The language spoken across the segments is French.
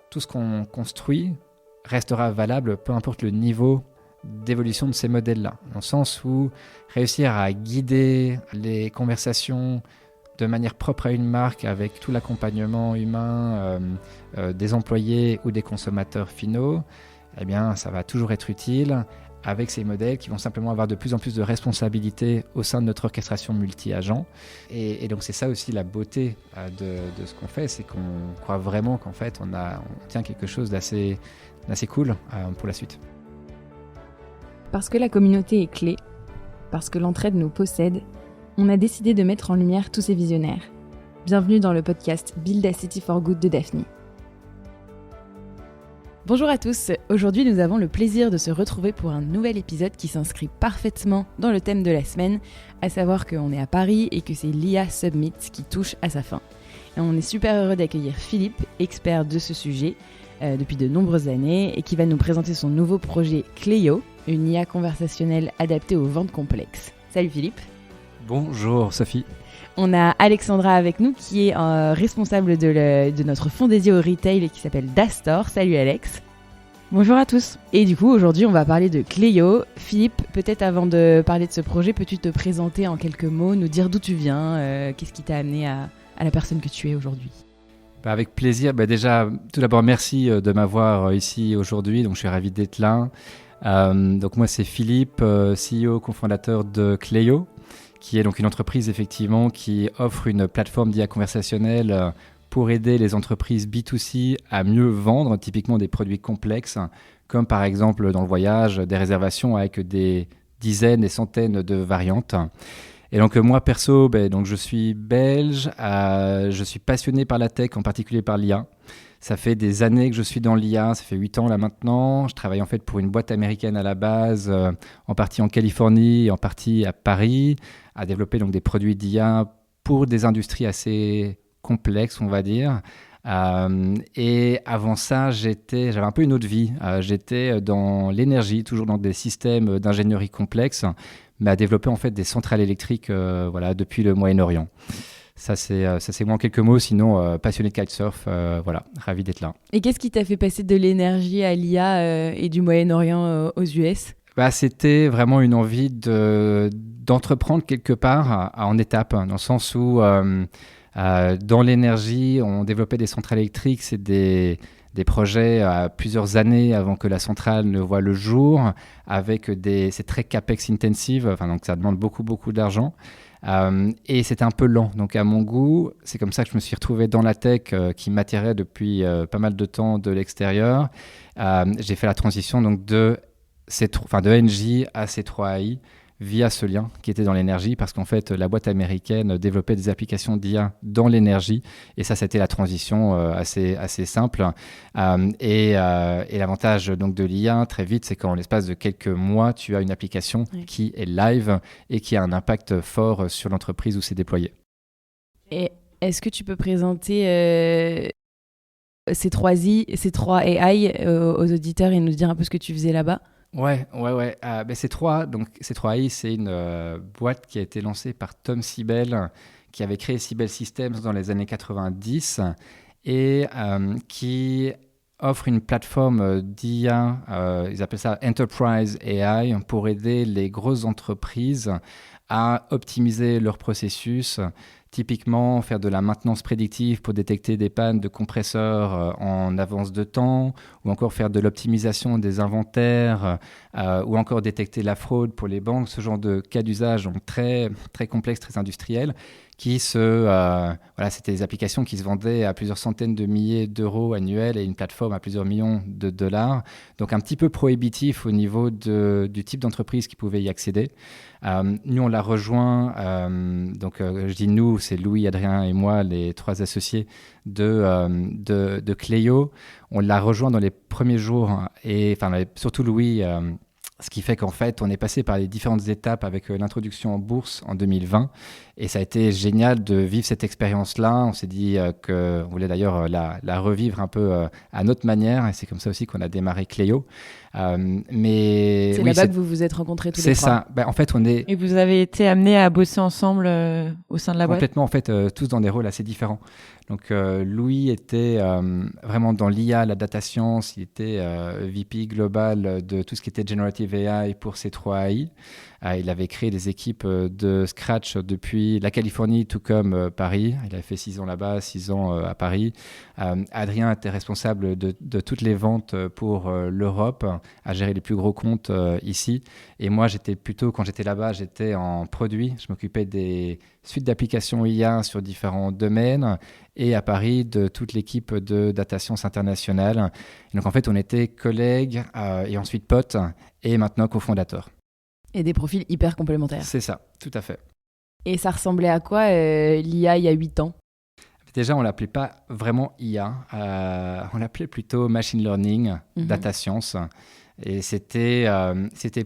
tout ce qu'on construit restera valable, peu importe le niveau d'évolution de ces modèles-là. Dans le sens où réussir à guider les conversations de manière propre à une marque avec tout l'accompagnement humain des employés ou des consommateurs finaux, eh bien, ça va toujours être utile avec ces modèles qui vont simplement avoir de plus en plus de responsabilités au sein de notre orchestration multi-agents. Et donc c'est ça aussi la beauté de ce qu'on fait, c'est qu'on croit vraiment qu'en fait on tient quelque chose d'assez cool pour la suite. Parce que la communauté est clé, parce que l'entraide nous possède, on a décidé de mettre en lumière tous ces visionnaires. Bienvenue dans le podcast Build a City for Good de Daphne. Bonjour à tous, aujourd'hui nous avons le plaisir de se retrouver pour un nouvel épisode qui s'inscrit parfaitement dans le thème de la semaine, à savoir qu'on est à Paris et que c'est l'IA Summit qui touche à sa fin. Et on est super heureux d'accueillir Philippe, expert de ce sujet depuis de nombreuses années et qui va nous présenter son nouveau projet Cléo, une IA conversationnelle adaptée aux ventes complexes. Salut Philippe. Bonjour Sophie. On a Alexandra avec nous qui est responsable de notre fonds dédié au retail et qui s'appelle Dastor. Salut Alex. Bonjour à tous. Et du coup, aujourd'hui, on va parler de Cléo. Philippe, peut-être avant de parler de ce projet, peux-tu te présenter en quelques mots, nous dire d'où tu viens, qu'est-ce qui t'a amené à la personne que tu es aujourd'hui ? Avec plaisir. Déjà, tout d'abord, merci de m'avoir ici aujourd'hui. Donc, je suis ravi d'être là. Donc, moi, c'est Philippe, CEO, cofondateur de Cléo, qui est donc une entreprise effectivement qui offre une plateforme d'IA conversationnelle pour aider les entreprises B2C à mieux vendre typiquement des produits complexes, comme par exemple dans le voyage, des réservations avec des dizaines, des centaines de variantes. Et donc moi perso, donc je suis belge, je suis passionné par la tech, en particulier par l'IA. Ça fait des années que je suis dans l'IA, ça fait 8 ans là maintenant. Je travaille en fait pour une boîte américaine à la base, en partie en Californie et en partie à Paris, à développer donc des produits d'IA pour des industries assez complexes, on va dire. Et avant ça, j'avais un peu une autre vie. J'étais dans l'énergie, toujours dans des systèmes d'ingénierie complexes, mais à développer en fait des centrales électriques depuis le Moyen-Orient. Ça, c'est moi en quelques mots. Sinon, passionné de kitesurf, ravi d'être là. Et qu'est-ce qui t'a fait passer de l'énergie à l'IA et du Moyen-Orient aux US ? C'était vraiment une envie d'entreprendre quelque part en étapes, dans le sens où dans l'énergie, on développait des centrales électriques. C'est des projets à plusieurs années avant que la centrale ne voie le jour, c'est très capex intensive, donc ça demande beaucoup, beaucoup d'argent. Et c'était un peu lent, donc à mon goût, c'est comme ça que je me suis retrouvé dans la tech qui m'attirait depuis pas mal de temps de l'extérieur. J'ai fait la transition donc de ENGIE à C3AI via ce lien qui était dans l'énergie, parce qu'en fait la boîte américaine développait des applications d'IA dans l'énergie, et ça c'était la transition assez simple. Et l'avantage donc de l'IA très vite, c'est qu'en l'espace de quelques mois tu as une application qui est live et qui a un impact fort sur l'entreprise où c'est déployé. Et est-ce que tu peux présenter C3AI aux auditeurs et nous dire un peu ce que tu faisais là-bas ? Ouais. C3AI, c'est une boîte qui a été lancée par Tom Siebel, qui avait créé Siebel Systems dans les années 90 et qui offre une plateforme d'IA, ils appellent ça Enterprise AI, pour aider les grosses entreprises à optimiser leurs processus. Typiquement, faire de la maintenance prédictive pour détecter des pannes de compresseurs en avance de temps, ou encore faire de l'optimisation des inventaires, ou encore détecter la fraude pour les banques, ce genre de cas d'usage donc très, très complexes, très industriels, c'était des applications qui se vendaient à plusieurs centaines de milliers d'euros annuels et une plateforme à plusieurs millions de dollars. Donc un petit peu prohibitif au niveau du type d'entreprise qui pouvait y accéder. Nous, on l'a rejoint, je dis nous, c'est Louis, Adrien et moi, les 3 associés de Cléo. On l'a rejoint dans les premiers jours, surtout Louis, ce qui fait qu'en fait, on est passé par les différentes étapes avec l'introduction en bourse en 2020. Et ça a été génial de vivre cette expérience-là. On s'est dit qu'on voulait d'ailleurs la revivre un peu à notre manière. Et c'est comme ça aussi qu'on a démarré Cléo. Mais c'est oui, là-bas que vous vous êtes rencontrés tous les c'est trois. ça. En fait, on est Et vous avez été amenés à bosser ensemble au sein de la boîte? complètement en fait tous dans des rôles assez différents. Donc Louis était vraiment dans l'IA, la data science, il était VP global de tout ce qui était generative AI pour C3AI. Il avait créé des équipes de scratch depuis la Californie tout comme Paris. Il avait fait 6 ans là-bas, 6 ans à Paris. Adrien était responsable de toutes les ventes pour l'Europe, à gérer les plus gros comptes ici. Et moi, quand j'étais là-bas, j'étais en produit. Je m'occupais des suites d'applications IA sur différents domaines et à Paris de toute l'équipe de data science internationale. Et donc en fait, on était collègues et ensuite potes et maintenant cofondateurs. Et des profils hyper complémentaires. C'est ça, tout à fait. Et ça ressemblait à quoi l'IA il y a 8 ans? Déjà, on ne l'appelait pas vraiment IA, on l'appelait plutôt machine learning, data science. Et c'était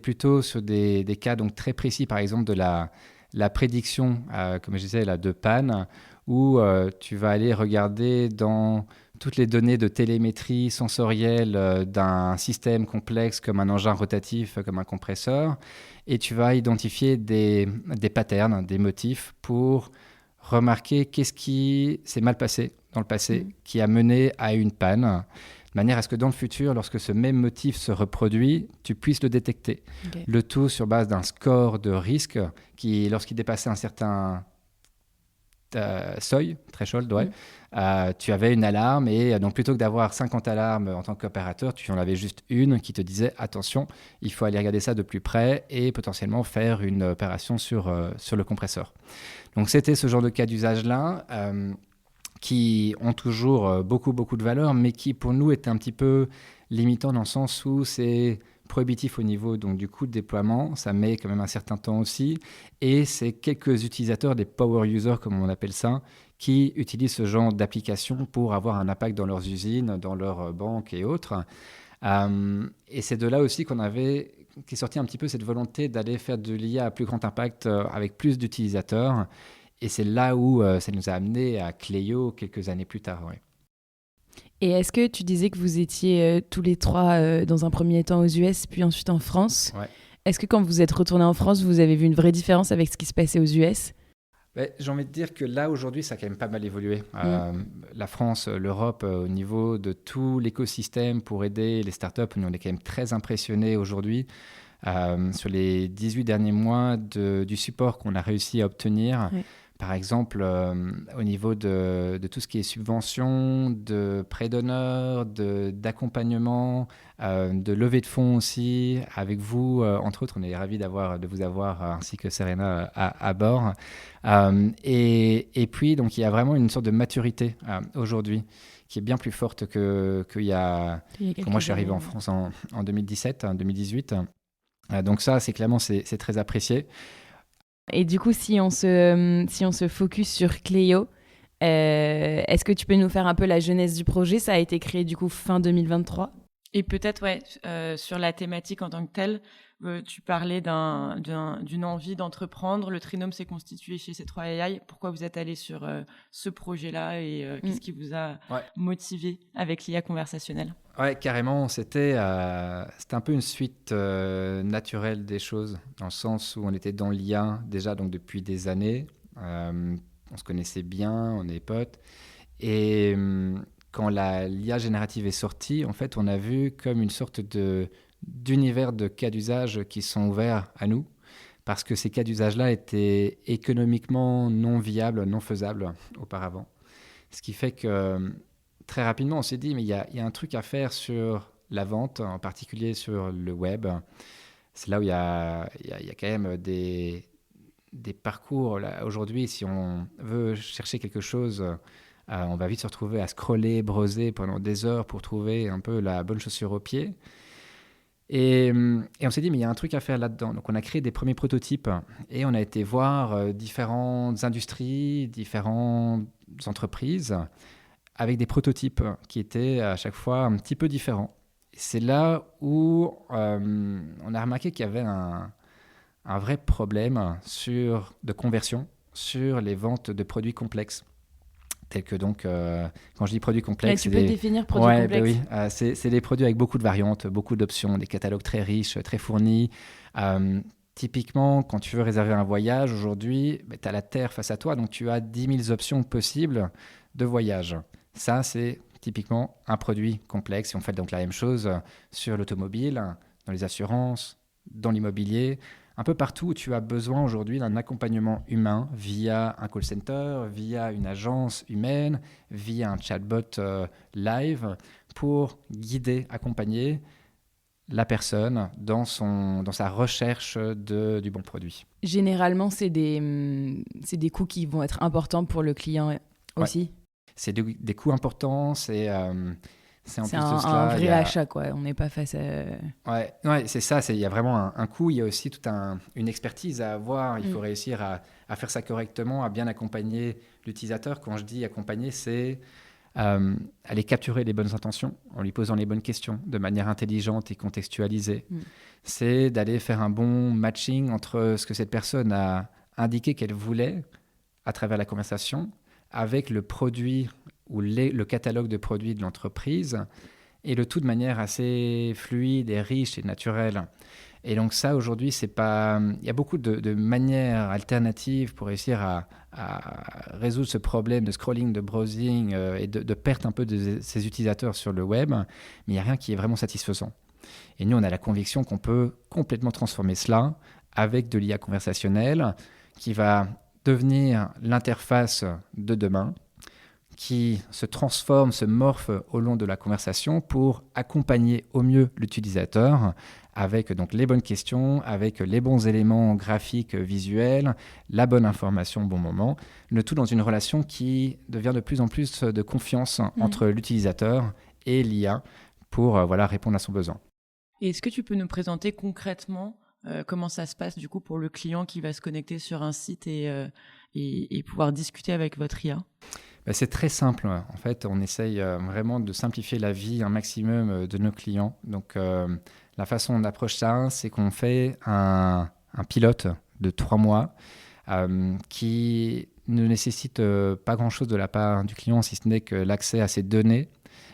plutôt sur des cas donc, très précis, par exemple de la prédiction, comme je disais, là, de panne, où tu vas aller regarder dans toutes les données de télémétrie sensorielle d'un système complexe comme un engin rotatif, comme un compresseur, et tu vas identifier des patterns, des motifs pour remarquer qu'est-ce qui s'est mal passé dans le passé, qui a mené à une panne, de manière à ce que dans le futur, lorsque ce même motif se reproduit, tu puisses le détecter. Okay. Le tout sur base d'un score de risque qui, lorsqu'il dépassait un certain seuil, threshold, tu avais une alarme et donc plutôt que d'avoir 50 alarmes en tant qu'opérateur, tu en avais juste une qui te disait attention, il faut aller regarder ça de plus près et potentiellement faire une opération sur le compresseur. Donc c'était ce genre de cas d'usage-là qui ont toujours beaucoup de valeur, mais qui pour nous étaient un petit peu limitants dans le sens où c'est prohibitif au niveau donc, du coût de déploiement, ça met quand même un certain temps aussi, et c'est quelques utilisateurs, des power users comme on appelle ça, qui utilisent ce genre d'application pour avoir un impact dans leurs usines, dans leurs banques et autres. Et c'est de là aussi qui est sorti un petit peu cette volonté d'aller faire de l'IA à plus grand impact avec plus d'utilisateurs. Et c'est là où ça nous a amené à Cléo quelques années plus tard. Ouais. Et est-ce que tu disais que vous étiez tous les trois dans un premier temps aux US, puis ensuite en France? Ouais. Est-ce que quand vous êtes retourné en France, vous avez vu une vraie différence avec ce qui se passait aux US? J'ai envie de dire que là, aujourd'hui, ça a quand même pas mal évolué. La France, l'Europe, au niveau de tout l'écosystème pour aider les startups, nous, on est quand même très impressionnés aujourd'hui. Sur les 18 derniers mois du support qu'on a réussi à obtenir. Oui. Par exemple, au niveau de tout ce qui est subventions, de prêts d'honneur, d'accompagnement, de levée de fonds aussi. Avec vous, entre autres, on est ravis de vous avoir, ainsi que Serena, à bord. Et puis, donc, il y a vraiment une sorte de maturité aujourd'hui qui est bien plus forte qu'il y a quand moi je suis arrivé en France en 2017, 2018. Donc ça, c'est très apprécié. Et du coup, si on se focus sur Cléo, est-ce que tu peux nous faire un peu la genèse du projet? Ça a été créé du coup fin 2023. Et peut-être, sur la thématique en tant que telle, tu parlais d'une envie d'entreprendre. Le Trinôme s'est constitué chez C3AI. Pourquoi vous êtes allé sur ce projet-là et qu'est-ce qui vous a motivé avec l'IA conversationnelle? Ouais, carrément. C'était un peu une suite naturelle des choses, dans le sens où on était dans l'IA déjà donc depuis des années. On se connaissait bien, on est potes. Et quand l'IA générative est sortie, en fait, on a vu comme une sorte d'univers de cas d'usage qui sont ouverts à nous, parce que ces cas d'usage-là étaient économiquement non viables, non faisables auparavant. Ce qui fait que très rapidement, on s'est dit, mais il y a un truc à faire sur la vente, en particulier sur le web. C'est là où il y a quand même des parcours. Là, aujourd'hui, si on veut chercher quelque chose, on va vite se retrouver à scroller, browser pendant des heures pour trouver un peu la bonne chaussure au pied. Et on s'est dit, mais il y a un truc à faire là-dedans. Donc, on a créé des premiers prototypes et on a été voir différentes industries, différentes entreprises avec des prototypes qui étaient à chaque fois un petit peu différents. Et c'est là où on a remarqué qu'il y avait un vrai problème de conversion sur les ventes de produits complexes. tels que donc, quand je dis produits complexes... Tu peux définir produits complexes. Oui, c'est des produits avec beaucoup de variantes, beaucoup d'options, des catalogues très riches, très fournis. Typiquement, quand tu veux réserver un voyage aujourd'hui, tu as la Terre face à toi, donc tu as 10 000 options possibles de voyage. Ça, c'est typiquement un produit complexe. Et on fait donc la même chose sur l'automobile, dans les assurances, dans l'immobilier. Un peu partout où tu as besoin aujourd'hui d'un accompagnement humain via un call center, via une agence humaine, via un chatbot live pour guider, accompagner la personne dans sa recherche du bon produit. Généralement, c'est des coûts qui vont être importants pour le client aussi. Ouais. C'est des coûts importants, c'est un vrai achat, quoi. On n'est pas face à... Ouais, c'est ça. Il y a vraiment un coût. Il y a aussi toute une expertise à avoir. Il faut réussir à faire ça correctement, à bien accompagner l'utilisateur. Quand je dis accompagner, c'est aller capturer les bonnes intentions en lui posant les bonnes questions de manière intelligente et contextualisée. C'est d'aller faire un bon matching entre ce que cette personne a indiqué qu'elle voulait à travers la conversation avec le produit ou le catalogue de produits de l'entreprise, et le tout de manière assez fluide et riche et naturelle. Et donc ça, aujourd'hui, il y a beaucoup de manières alternatives pour réussir à résoudre ce problème de scrolling, de browsing et de perte un peu de ses utilisateurs sur le web, mais il n'y a rien qui est vraiment satisfaisant. Et nous, on a la conviction qu'on peut complètement transformer cela avec de l'IA conversationnelle qui va devenir l'interface de demain, qui se transforme, se morphe au long de la conversation pour accompagner au mieux l'utilisateur avec donc les bonnes questions, avec les bons éléments graphiques, visuels, la bonne information au bon moment, le tout dans une relation qui devient de plus en plus de confiance entre l'utilisateur et l'IA pour répondre à son besoin. Et est-ce que tu peux nous présenter concrètement comment ça se passe du coup pour le client qui va se connecter sur un site et pouvoir discuter avec votre IA ? C'est très simple. En fait, on essaye vraiment de simplifier la vie un maximum de nos clients. Donc, la façon dont on approche ça, c'est qu'on fait un pilote de 3 mois qui ne nécessite pas grand-chose de la part du client, si ce n'est que l'accès à ses données,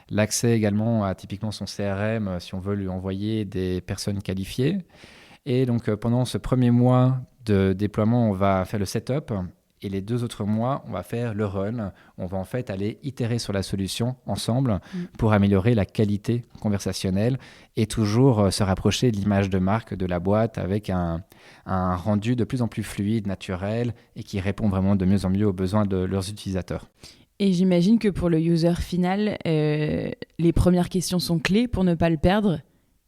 l'accès également à typiquement son CRM, si on veut lui envoyer des personnes qualifiées. Et donc, pendant ce premier mois de déploiement, on va faire le setup. Et les 2 autres mois, on va faire le run. On va en fait aller itérer sur la solution ensemble pour améliorer la qualité conversationnelle et toujours se rapprocher de l'image de marque de la boîte avec un rendu de plus en plus fluide, naturel et qui répond vraiment de mieux en mieux aux besoins de leurs utilisateurs. Et j'imagine que pour le user final, les premières questions sont clés pour ne pas le perdre.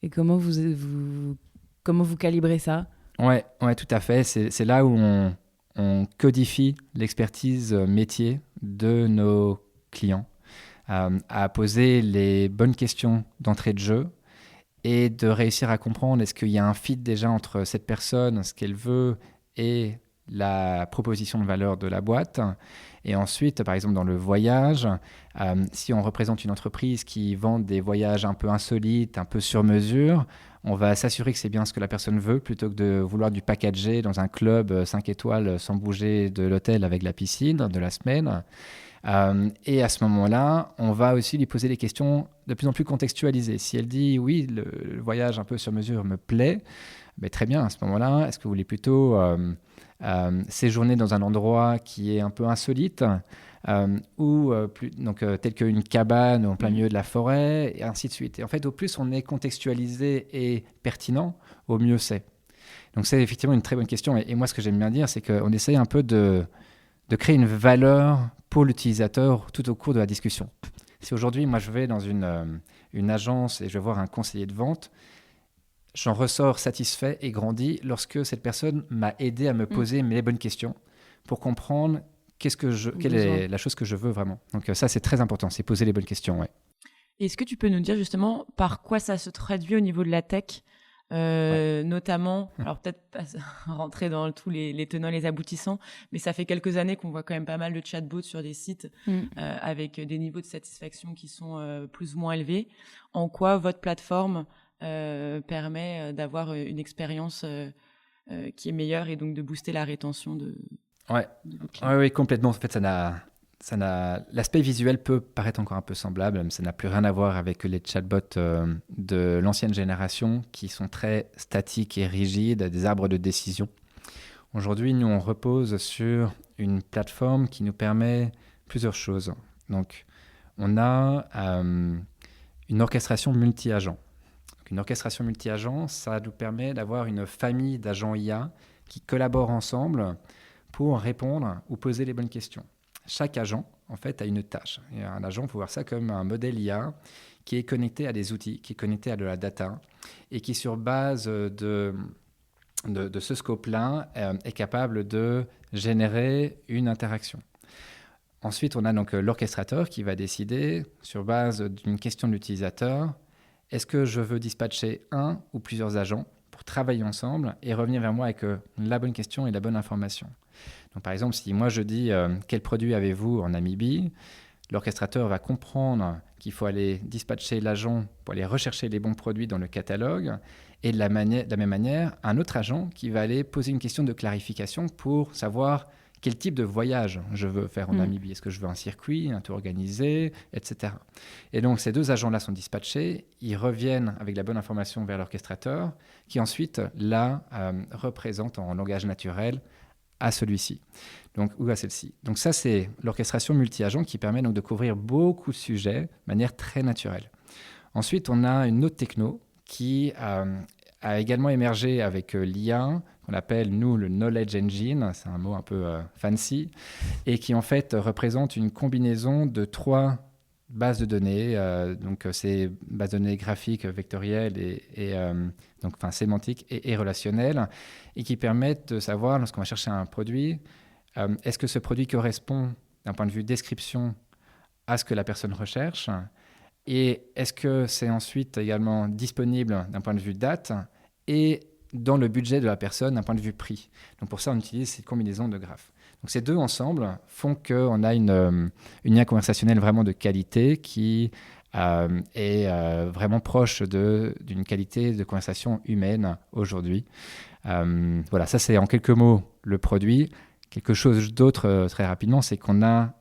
Et comment vous calibrez ça ? Ouais, tout à fait. C'est là où on codifie l'expertise métier de nos clients, à poser les bonnes questions d'entrée de jeu et de réussir à comprendre est-ce qu'il y a un fit déjà entre cette personne, ce qu'elle veut et la proposition de valeur de la boîte. Et ensuite, par exemple, dans le voyage, si on représente une entreprise qui vend des voyages un peu insolites, un peu sur mesure, on va s'assurer que c'est bien ce que la personne veut plutôt que de vouloir du packager dans un club 5 étoiles sans bouger de l'hôtel avec la piscine de la semaine. Et à ce moment-là, on va aussi lui poser des questions de plus en plus contextualisées. Si elle dit « oui, le voyage un peu sur mesure me plaît », très bien, à ce moment-là, est-ce que vous voulez plutôt séjourner dans un endroit qui est un peu insolite tel qu'une cabane en plein milieu de la forêt, et ainsi de suite. Et en fait, au plus on est contextualisé et pertinent, au mieux c'est. Donc c'est effectivement une très bonne question. Et moi, ce que j'aime bien dire, c'est qu'on essaye un peu de créer une valeur pour l'utilisateur tout au cours de la discussion. Si aujourd'hui, moi, je vais dans une agence et je vais voir un conseiller de vente, j'en ressors satisfait et grandi lorsque cette personne m'a aidé à me poser les bonnes questions pour comprendre quelle est la chose que je veux vraiment. Donc ça, c'est très important, c'est poser les bonnes questions. Ouais. Est-ce que tu peux nous dire justement par quoi ça se traduit au niveau de la tech notamment, alors peut-être pas rentrer dans tous les tenants et les aboutissants, mais ça fait quelques années qu'on voit quand même pas mal de chatbots sur des sites avec des niveaux de satisfaction qui sont plus ou moins élevés. En quoi votre plateforme permet d'avoir une expérience qui est meilleure et donc de booster la rétention de vos clients ? Oui, complètement. En fait, ça n'a l'aspect visuel peut paraître encore un peu semblable, mais ça n'a plus rien à voir avec les chatbots de l'ancienne génération qui sont très statiques et rigides, des arbres de décision. Aujourd'hui, nous, on repose sur une plateforme qui nous permet plusieurs choses. Donc, on a une orchestration multi-agents. Donc, une orchestration multi-agents, ça nous permet d'avoir une famille d'agents IA qui collaborent ensemble pour répondre ou poser les bonnes questions. Chaque agent, en fait, a une tâche. Et un agent, il faut voir ça comme un modèle IA qui est connecté à des outils, qui est connecté à de la data et qui, sur base de ce scope-là, est capable de générer une interaction. Ensuite, on a donc l'orchestrateur qui va décider, sur base d'une question de l'utilisateur, est-ce que je veux dispatcher un ou plusieurs agents pour travailler ensemble et revenir vers moi avec la bonne question et la bonne information. Donc, par exemple, si moi je dis quel produit avez-vous en Namibie, l'orchestrateur va comprendre qu'il faut aller dispatcher l'agent pour aller rechercher les bons produits dans le catalogue et de la même manière, un autre agent qui va aller poser une question de clarification pour savoir quel type de voyage je veux faire en Namibie. Est-ce que je veux un circuit, un tour organisé, etc. Et donc, ces deux agents-là sont dispatchés. Ils reviennent avec la bonne information vers l'orchestrateur qui ensuite la représente en langage naturel à celui-ci ou à celle-ci. Donc ça, c'est l'orchestration multi-agent qui permet donc de couvrir beaucoup de sujets de manière très naturelle. Ensuite, on a une autre techno qui a également émergé avec l'IA, qu'on appelle, nous, le Knowledge Engine, c'est un mot un peu fancy, et qui en fait représente une combinaison de 3 bases de données, donc c'est bases de données graphiques, vectorielles et donc sémantiques et relationnelles, et qui permettent de savoir, lorsqu'on va chercher un produit, est-ce que ce produit correspond d'un point de vue description à ce que la personne recherche, et est-ce que c'est ensuite également disponible d'un point de vue date et dans le budget de la personne d'un point de vue prix. Donc pour ça, on utilise cette combinaison de graphes. Donc ces deux ensemble font qu'on a une IA conversationnelle vraiment de qualité qui est vraiment proche d'une qualité de conversation humaine aujourd'hui. Voilà, ça c'est en quelques mots le produit. Quelque chose d'autre très rapidement, c'est qu'on a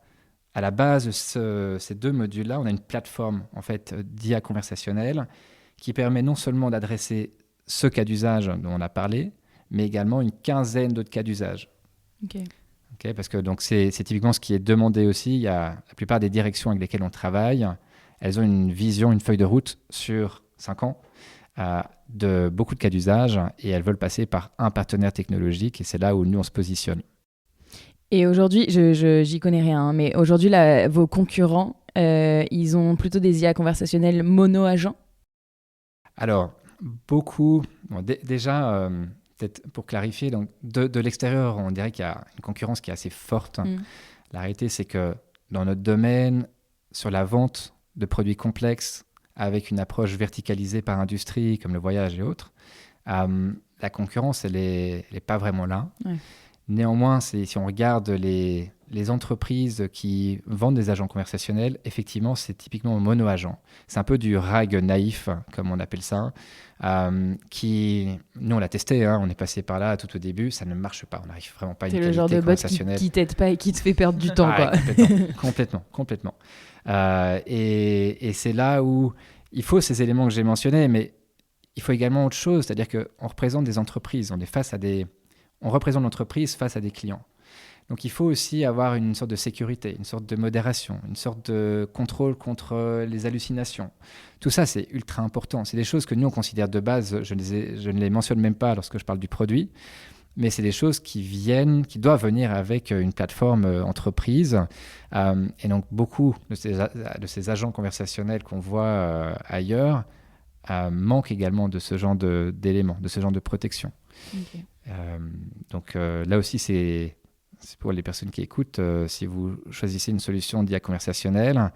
à la base de ces deux modules-là, on a une plateforme en fait d'IA conversationnelle qui permet non seulement d'adresser ce cas d'usage dont on a parlé, mais également une quinzaine d'autres cas d'usage. Okay, parce que donc c'est typiquement ce qui est demandé aussi. Il y a la plupart des directions avec lesquelles on travaille, elles ont une vision, une feuille de route sur 5 ans de beaucoup de cas d'usage et elles veulent passer par un partenaire technologique et c'est là où nous on se positionne. Et aujourd'hui, j'y connais rien, mais aujourd'hui, vos concurrents, ils ont plutôt des IA conversationnelles mono-agents ? Alors, beaucoup. Bon, déjà, peut-être pour clarifier, donc de l'extérieur, on dirait qu'il y a une concurrence qui est assez forte. La réalité, c'est que dans notre domaine, sur la vente de produits complexes, avec une approche verticalisée par industrie, comme le voyage et autres, la concurrence, elle est pas vraiment là. Ouais. Néanmoins, si on regarde les entreprises qui vendent des agents conversationnels, effectivement, c'est typiquement mono-agent. C'est un peu du RAG naïf, comme on appelle ça, nous, on l'a testé, on est passé par là tout au début, ça ne marche pas, on n'arrive vraiment pas à une qualité conversationnelle. C'est le genre de bot qui t'aide pas et qui te fait perdre du temps. Quoi. Complètement. Et c'est là où il faut ces éléments que j'ai mentionnés, mais il faut également autre chose, c'est-à-dire qu'on représente des entreprises, on représente l'entreprise face à des clients. Donc il faut aussi avoir une sorte de sécurité, une sorte de modération, une sorte de contrôle contre les hallucinations. Tout ça, c'est ultra important. C'est des choses que nous, on considère de base, je ne les mentionne même pas lorsque je parle du produit, mais c'est des choses qui doivent venir avec une plateforme entreprise. Et donc beaucoup de ces agents conversationnels qu'on voit ailleurs manquent également de ce genre d'éléments, de ce genre de protection. Okay. Donc là aussi, c'est pour les personnes qui écoutent, si vous choisissez une solution d'IA conversationnelle,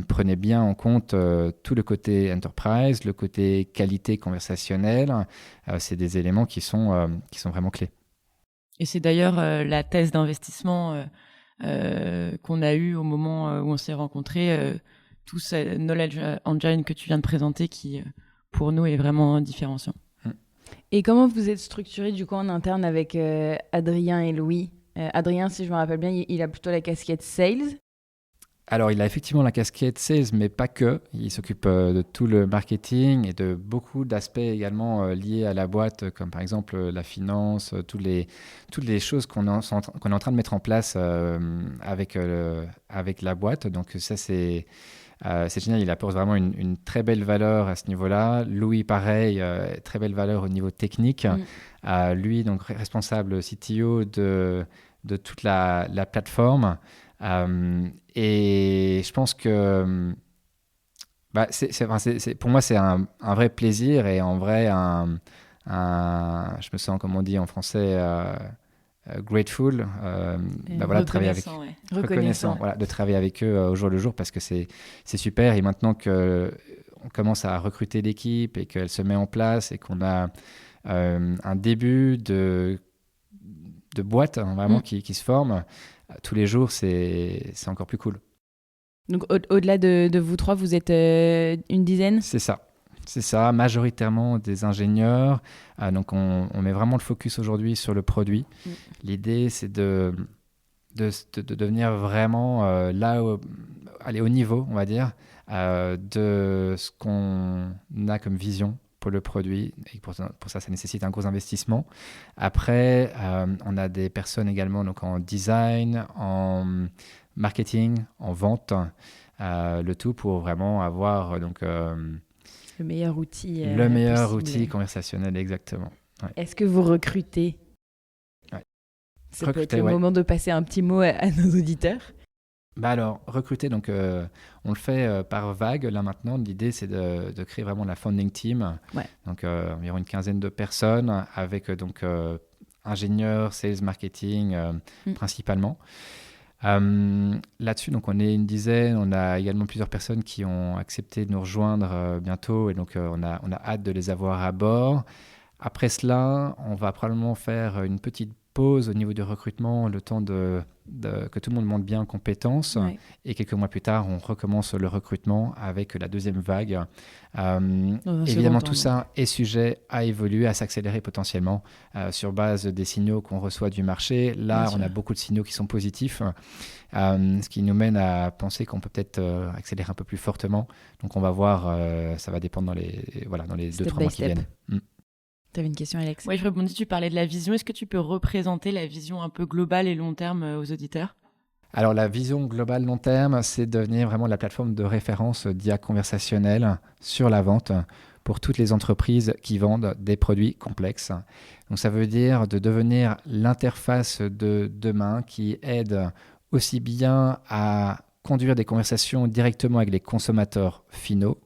prenez bien en compte tout le côté enterprise, le côté qualité conversationnelle. C'est des éléments qui sont vraiment clés. Et c'est d'ailleurs la thèse d'investissement qu'on a eue au moment où on s'est rencontrés, tout ce knowledge engine que tu viens de présenter qui, pour nous, est vraiment différenciant. Et comment vous êtes structuré du coup en interne avec Adrien et Louis Adrien, si je me rappelle bien, il a plutôt la casquette sales. Alors, il a effectivement la casquette sales, mais pas que. Il s'occupe de tout le marketing et de beaucoup d'aspects également liés à la boîte, comme par exemple la finance, toutes les choses qu'on est en train de mettre en place avec la boîte. Donc ça, c'est génial. Il apporte vraiment une très belle valeur à ce niveau-là. Louis, pareil, très belle valeur au niveau technique. Lui, donc responsable CTO de toute la plateforme. Et je pense que pour moi, c'est un vrai plaisir et en vrai, je me sens, comme on dit en français, grateful, voilà, de travailler avec, reconnaissant. Voilà, de travailler avec eux au jour le jour parce que c'est super. Et maintenant qu'on commence à recruter l'équipe et qu'elle se met en place et qu'on a un début de boîte vraiment qui se forme, tous les jours, c'est encore plus cool. Donc au-delà de vous trois, vous êtes une dizaine ? C'est ça, majoritairement des ingénieurs. Donc on met vraiment le focus aujourd'hui sur le produit. L'idée, c'est de devenir vraiment aller au niveau, on va dire, de ce qu'on a comme vision pour le produit. Et pour ça nécessite un gros investissement. Après, on a des personnes également donc en design, en marketing, en vente, le tout pour vraiment avoir le meilleur outil outil conversationnel, exactement. Ouais. Est-ce que vous recrutez ? Ça peut être le moment de passer un petit mot à nos auditeurs. Alors, recruter, donc, on le fait par vague. Là, maintenant, l'idée, c'est de créer vraiment la founding team. Ouais. Donc, environ une quinzaine de personnes avec ingénieurs, sales, marketing, principalement. Là-dessus, donc, on est une dizaine. On a également plusieurs personnes qui ont accepté de nous rejoindre bientôt. Et donc, on a hâte de les avoir à bord. Après cela, on va probablement faire une petite pause au niveau du recrutement, le temps que tout le monde monte bien en compétences. Ouais. Et quelques mois plus tard, on recommence le recrutement avec la deuxième vague. Évidemment, tout ça est sujet à évoluer, à s'accélérer potentiellement sur base des signaux qu'on reçoit du marché. Là, on a beaucoup de signaux qui sont positifs, ce qui nous mène à penser qu'on peut peut-être accélérer un peu plus fortement. Donc, on va voir, ça va dépendre dans les 2-3 mois qui viennent. Tu avais une question, Alex ? Oui, je rebondis, tu parlais de la vision. Est-ce que tu peux représenter la vision un peu globale et long terme aux auditeurs ? Alors, la vision globale long terme, c'est de devenir vraiment la plateforme de référence d'IA conversationnelle sur la vente pour toutes les entreprises qui vendent des produits complexes. Donc, ça veut dire de devenir l'interface de demain qui aide aussi bien à conduire des conversations directement avec les consommateurs finaux,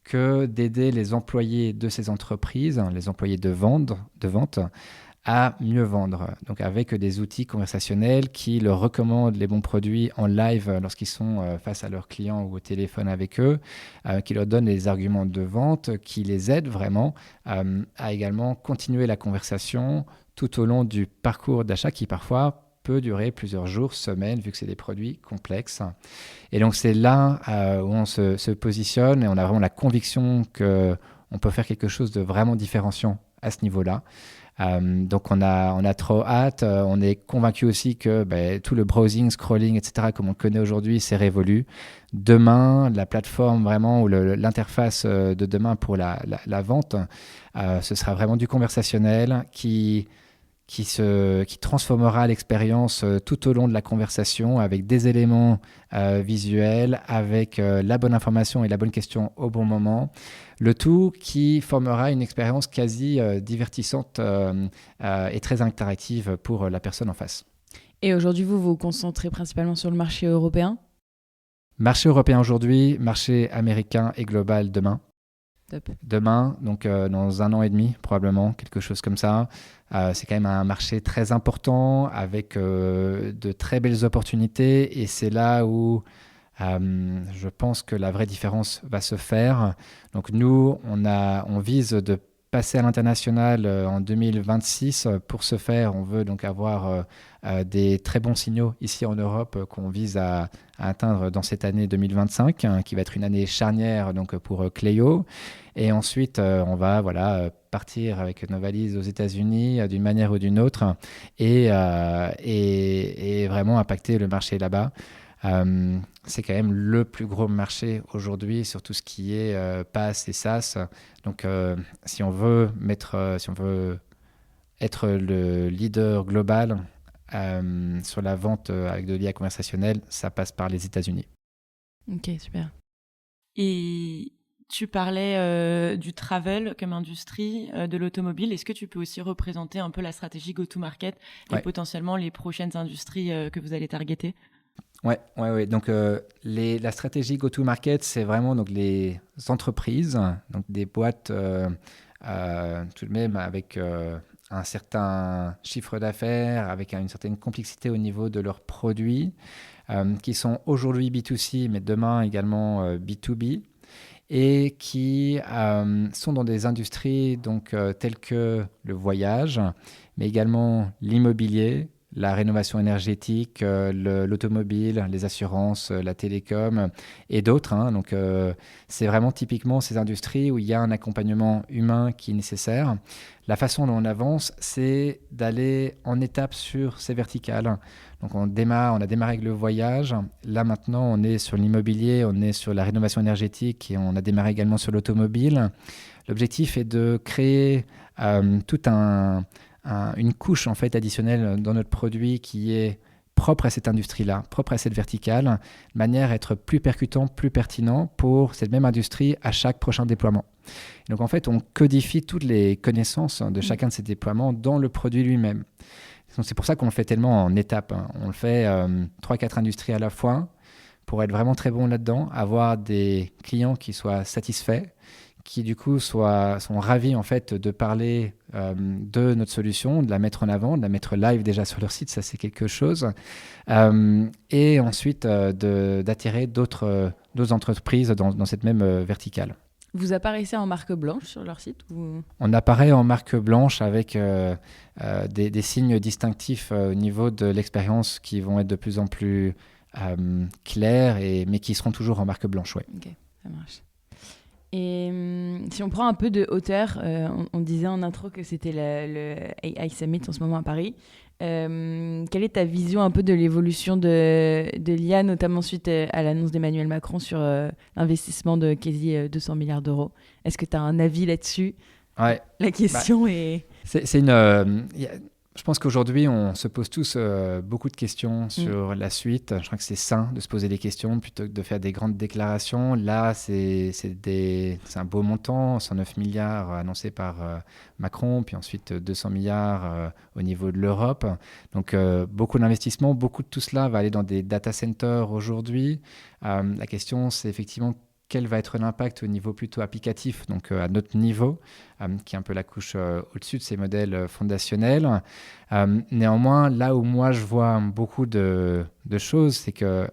que d'aider les employés de ces entreprises, les employés de vente, à mieux vendre. Donc avec des outils conversationnels qui leur recommandent les bons produits en live lorsqu'ils sont face à leurs clients ou au téléphone avec eux, qui leur donnent les arguments de vente, qui les aident vraiment à également continuer la conversation tout au long du parcours d'achat qui parfois peut durer plusieurs jours, semaines, vu que c'est des produits complexes. Et donc, c'est là où on se positionne et on a vraiment la conviction qu'on peut faire quelque chose de vraiment différenciant à ce niveau-là. Donc, on a trop hâte. On est convaincu aussi que tout le browsing, scrolling, etc., comme on le connaît aujourd'hui, c'est révolu. Demain, la plateforme vraiment ou l'interface de demain pour la vente, ce sera vraiment du conversationnel qui transformera l'expérience tout au long de la conversation avec des éléments visuels, avec la bonne information et la bonne question au bon moment. Le tout qui formera une expérience quasi divertissante et très interactive pour la personne en face. Et aujourd'hui, vous vous concentrez principalement sur le marché européen ? Marché européen aujourd'hui, marché américain et global demain. Top. Demain, donc dans 1 an et demi probablement, quelque chose comme ça. C'est quand même un marché très important avec de très belles opportunités et c'est là où je pense que la vraie différence va se faire. Donc nous, on vise de passer à l'international en 2026. Pour ce faire, on veut donc avoir des très bons signaux ici en Europe qu'on vise à atteindre dans cette année 2025, qui va être une année charnière donc, pour Cléo. Et ensuite, on va partir avec nos valises aux États-Unis d'une manière ou d'une autre et vraiment impacter le marché là-bas. C'est quand même le plus gros marché aujourd'hui sur tout ce qui est PaaS et SaaS. Donc, si on veut être le leader global sur la vente avec de l'IA conversationnelle, ça passe par les États-Unis. Ok, super. Et tu parlais du travel comme industrie, de l'automobile. Est-ce que tu peux aussi représenter un peu la stratégie go-to-market et potentiellement les prochaines industries que vous allez targeter ? Ouais. Donc, la stratégie go-to-market, c'est vraiment donc, les entreprises, donc des boîtes tout de même avec un certain chiffre d'affaires, avec une certaine complexité au niveau de leurs produits, qui sont aujourd'hui B2C, mais demain également B2B. Et qui sont dans des industries donc, telles que le voyage, mais également l'immobilier, la rénovation énergétique, l'automobile, les assurances, la télécom et d'autres. Donc, c'est vraiment typiquement ces industries où il y a un accompagnement humain qui est nécessaire. La façon dont on avance, c'est d'aller en étapes sur ces verticales. Donc on a démarré avec le voyage. Là maintenant, on est sur l'immobilier, on est sur la rénovation énergétique et on a démarré également sur l'automobile. L'objectif est de créer toute une couche en fait additionnelle dans notre produit qui est propre à cette industrie-là, propre à cette verticale, de manière à être plus percutant, plus pertinent pour cette même industrie à chaque prochain déploiement. Donc en fait, on codifie toutes les connaissances de chacun de ces déploiements dans le produit lui-même. Donc, c'est pour ça qu'on le fait tellement en étapes. On le fait 3-4 industries à la fois pour être vraiment très bon là-dedans, avoir des clients qui soient satisfaits, qui du coup sont ravis en fait de parler de notre solution, de la mettre en avant, de la mettre live déjà sur leur site, ça c'est quelque chose. Et ensuite d'attirer d'autres entreprises dans cette même verticale. Vous apparaissez en marque blanche sur leur site ou... On apparaît en marque blanche avec des signes distinctifs au niveau de l'expérience qui vont être de plus en plus clairs, mais qui seront toujours en marque blanche. Ouais. Ok, ça marche. Et si on prend un peu de hauteur, on disait en intro que c'était le AI Summit en ce moment à Paris. Quelle est ta vision un peu de l'évolution de l'IA, notamment suite à l'annonce d'Emmanuel Macron sur l'investissement de quasi 200 milliards d'euros? Est-ce que tu as un avis là-dessus? Ouais. La question est... Je pense qu'aujourd'hui, on se pose tous beaucoup de questions sur la suite. Je crois que c'est sain de se poser des questions plutôt que de faire des grandes déclarations. Là, c'est un beau montant, 109 milliards annoncés par Macron, puis ensuite 200 milliards au niveau de l'Europe. Donc, beaucoup d'investissements, beaucoup de tout cela va aller dans des data centers aujourd'hui. La question, c'est effectivement quel va être l'impact au niveau plutôt applicatif, donc à notre niveau, qui est un peu la couche au-dessus de ces modèles fondationnels. Néanmoins, là où moi je vois beaucoup de choses, c'est que,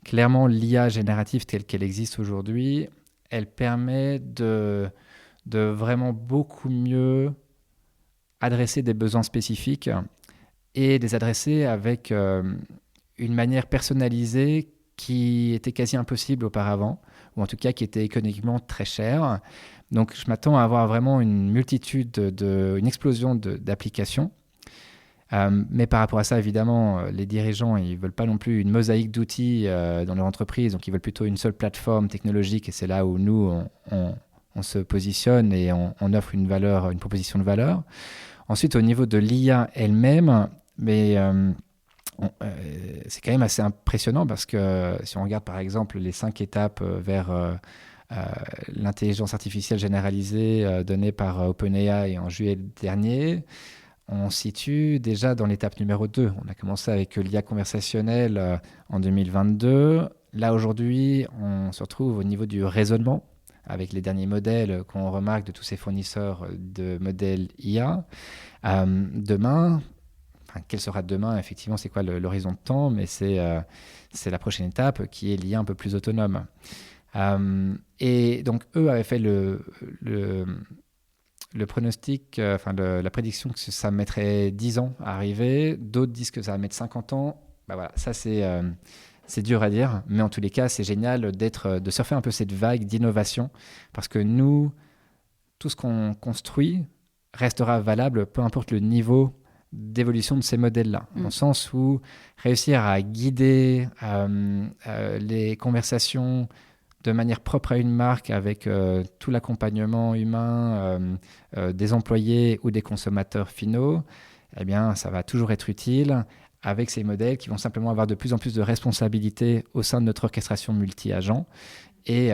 clairement, l'IA générative telle qu'elle existe aujourd'hui, elle permet de vraiment beaucoup mieux adresser des besoins spécifiques et les adresser avec une manière personnalisée qui était quasi impossible auparavant, ou en tout cas qui était économiquement très cher. Donc je m'attends à avoir vraiment une multitude, une explosion d'applications. Mais par rapport à ça, évidemment, les dirigeants, ils ne veulent pas non plus une mosaïque d'outils dans leur entreprise, donc ils veulent plutôt une seule plateforme technologique, et c'est là où nous, on se positionne et on offre une proposition de valeur. Ensuite, au niveau de l'IA elle-même, c'est quand même assez impressionnant parce que si on regarde par exemple les 5 étapes vers l'intelligence artificielle généralisée donnée par OpenAI en juillet dernier, on se situe déjà dans l'étape numéro 2. On a commencé avec l'IA conversationnelle en 2022. Là aujourd'hui, on se retrouve au niveau du raisonnement avec les derniers modèles qu'on remarque de tous ces fournisseurs de modèles IA. Quel sera demain? Effectivement, c'est quoi l'horizon de temps? Mais c'est la prochaine étape qui est l'IA un peu plus autonome. Et donc, eux avaient fait le pronostic, la prédiction que ça mettrait 10 ans à arriver. D'autres disent que ça va mettre 50 ans. Voilà, ça, c'est dur à dire. Mais en tous les cas, c'est génial de surfer un peu cette vague d'innovation. Parce que nous, tout ce qu'on construit restera valable, peu importe le niveau d'évolution de ces modèles-là. Dans le sens où réussir à guider les conversations de manière propre à une marque avec tout l'accompagnement humain des employés ou des consommateurs finaux, eh bien, ça va toujours être utile avec ces modèles qui vont simplement avoir de plus en plus de responsabilités au sein de notre orchestration multi-agents. Et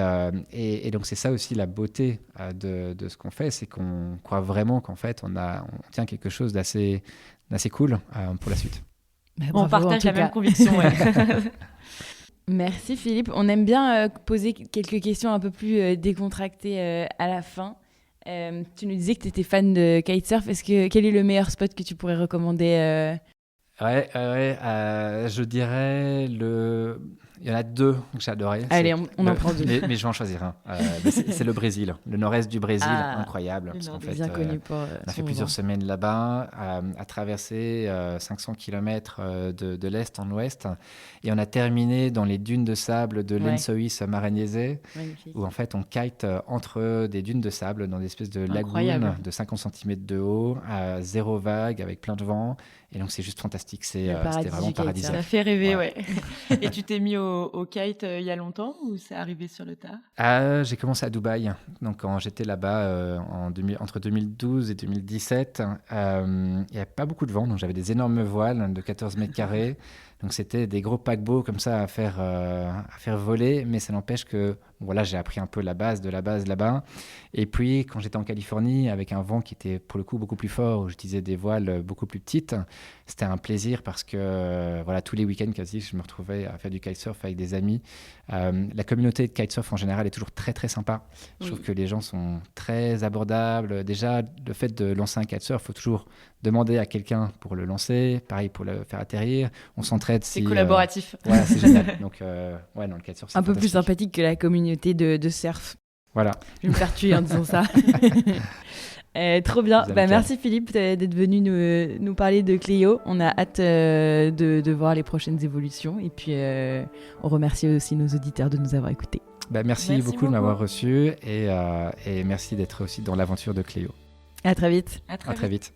donc, c'est ça aussi la beauté de ce qu'on fait, c'est qu'on croit vraiment qu'en fait, on tient quelque chose d'assez cool pour la suite. On partage la même conviction. Ouais. Merci Philippe. On aime bien poser quelques questions un peu plus décontractées à la fin. Tu nous disais que tu étais fan de kitesurf. Quel est le meilleur spot que tu pourrais recommander je dirais il y en a 2 que j'adorais. Allez, on en prend 2. Mais je vais en choisir un. C'est le Brésil, le nord-est du Brésil, incroyable. Parce qu'en fait, bien connu pour on a fait plusieurs semaines là-bas, à traverser 500 km de l'est en ouest, et on a terminé dans les dunes de sable de Lençóis Maranhão, où en fait on kite entre des dunes de sable dans des espèces de lagunes de 50 cm de haut, à 0 vague, avec plein de vent. Et donc, c'est juste fantastique. C'était vraiment paradisiaque. Ça fait rêver, ouais. Et tu t'es mis au kite il y a longtemps ou c'est arrivé sur le tard? J'ai commencé à Dubaï. Donc, quand j'étais là-bas entre 2012 et 2017, il n'y avait pas beaucoup de vent. Donc, j'avais des énormes voiles de 14 mètres carrés. Donc, c'était des gros paquebots comme ça à faire voler. Mais ça n'empêche que j'ai appris un peu la base de la base là-bas. Et puis, quand j'étais en Californie, avec un vent qui était pour le coup beaucoup plus fort, où j'utilisais des voiles beaucoup plus petites, c'était un plaisir parce que tous les week-ends quasi, je me retrouvais à faire du kitesurf avec des amis. La communauté de kitesurf en général est toujours très très sympa. Je trouve que les gens sont très abordables. Déjà, le fait de lancer un kitesurf, il faut toujours demander à quelqu'un pour le lancer. Pareil pour le faire atterrir. On s'entraide. C'est collaboratif. C'est génial. Donc, dans le kitesurf, c'est un peu plus sympathique que la communauté de surf. Voilà. Je vais me faire tuer en disant ça. Trop bien. Merci Philippe d'être venu nous parler de Cléo. On a hâte de voir les prochaines évolutions. Et puis, on remercie aussi nos auditeurs de nous avoir écoutés. Merci beaucoup de m'avoir reçu et merci d'être aussi dans l'aventure de Cléo. À très vite. À très vite.